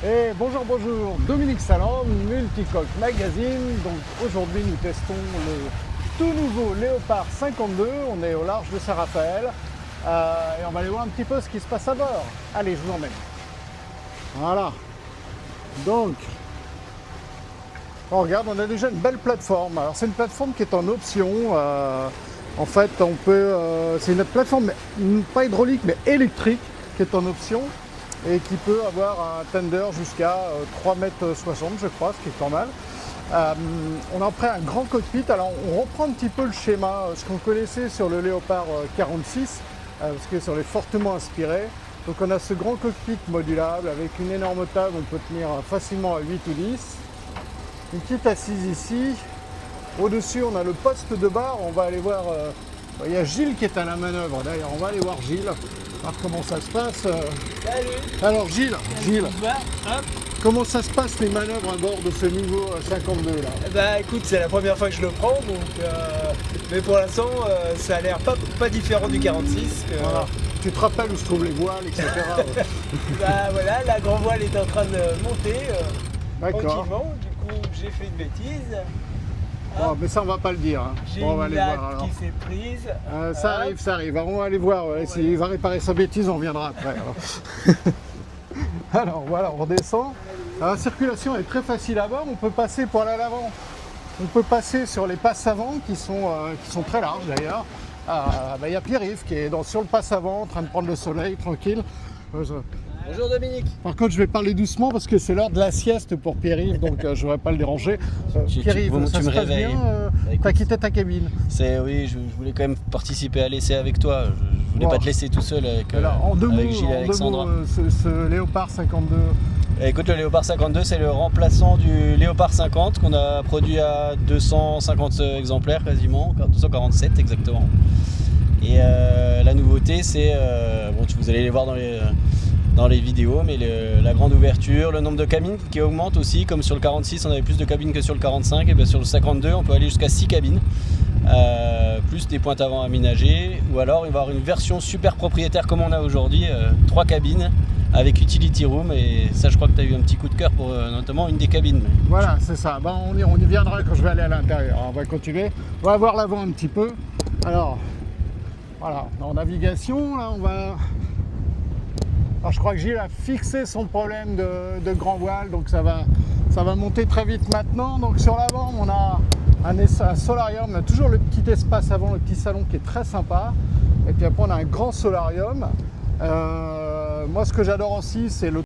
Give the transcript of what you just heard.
Et bonjour, Dominique Saland, Multicoque Magazine. Donc aujourd'hui nous testons le tout nouveau Léopard 52, on est au large de Saint-Raphaël et on va aller voir un petit peu ce qui se passe à bord. Allez, je vous emmène. Voilà. Donc, on regarde, on a déjà une belle plateforme. Alors c'est une plateforme qui est en option. En fait, on peut, c'est une plateforme pas hydraulique mais électrique qui est en option et qui peut avoir un tender jusqu'à 3,60 m, je crois, ce qui est pas mal. On a après un grand cockpit. Alors on reprend un petit peu le schéma, ce qu'on connaissait sur le Léopard 46, parce que sur les fortement inspirés. Donc on a ce grand cockpit modulable avec une énorme table, on peut tenir facilement à 8 ou 10. Une petite assise ici. Au-dessus, on a le poste de bar. On va aller voir. Il y a Gilles qui est à la manœuvre. D'ailleurs, on va aller voir Gilles, voir comment ça se passe. Salut. Alors, Gilles, comment ça se passe les manœuvres à bord de ce nouveau 52 là? Bah écoute, c'est la première fois que je le prends, donc mais pour l'instant, ça a l'air pas différent du 46. Voilà. Tu te rappelles où se trouvent les voiles, etc. Bah voilà, la grand voile est en train de monter D'accord. tranquillement. Du coup, j'ai fait une bêtise. Bon, mais ça, on va pas le dire. Hein. J'ai Bon, on va une aller latte voir alors. qui s'est prise. Ça arrive, ça arrive. Alors, on va aller voir. Ouais. S'il va réparer sa bêtise, on reviendra après. Alors voilà, on redescend. La circulation est très facile à bord. On peut passer pour aller à l'avant. On peut passer sur les passes avant qui sont très larges d'ailleurs. Il y a Pierre-Yves qui est sur le passe avant en train de prendre le soleil tranquille. Bonjour Dominique. Par contre, je vais parler doucement parce que c'est l'heure de la sieste pour Pierre-Yves, donc je ne voudrais pas le déranger. Pierre-Yves, ça se passe bien. T'as quitté ta cabine. Oui, je voulais quand même participer à l'essai avec toi. Je voulais pas te laisser tout seul avec, avec Gilles et Alexandra. Ce Léopard 52. Écoute, le Léopard 52, c'est le remplaçant du Léopard 50 qu'on a produit à 250 exemplaires quasiment, 247 exactement. Et la nouveauté, c'est, vous allez les voir dans les vidéos, mais la grande ouverture, le nombre de cabines qui augmente aussi, comme sur le 46 on avait plus de cabines que sur le 45, et bien sur le 52 on peut aller jusqu'à 6 cabines, plus des pointes avant aménagées, ou alors il va y avoir une version super propriétaire comme on a aujourd'hui, 3 cabines avec utility room, et ça je crois que tu as eu un petit coup de cœur pour notamment une des cabines. Voilà, c'est ça, on y viendra quand je vais aller à l'intérieur, on va continuer, on va voir l'avant un petit peu. Alors, voilà, en navigation, là on va... Alors, je crois que Gilles a fixé son problème de grand voile, donc ça va monter très vite maintenant. Donc sur l'avant, on a un solarium, on a toujours le petit espace avant, le petit salon qui est très sympa. Et puis après, on a un grand solarium. Moi, ce que j'adore aussi, c'est le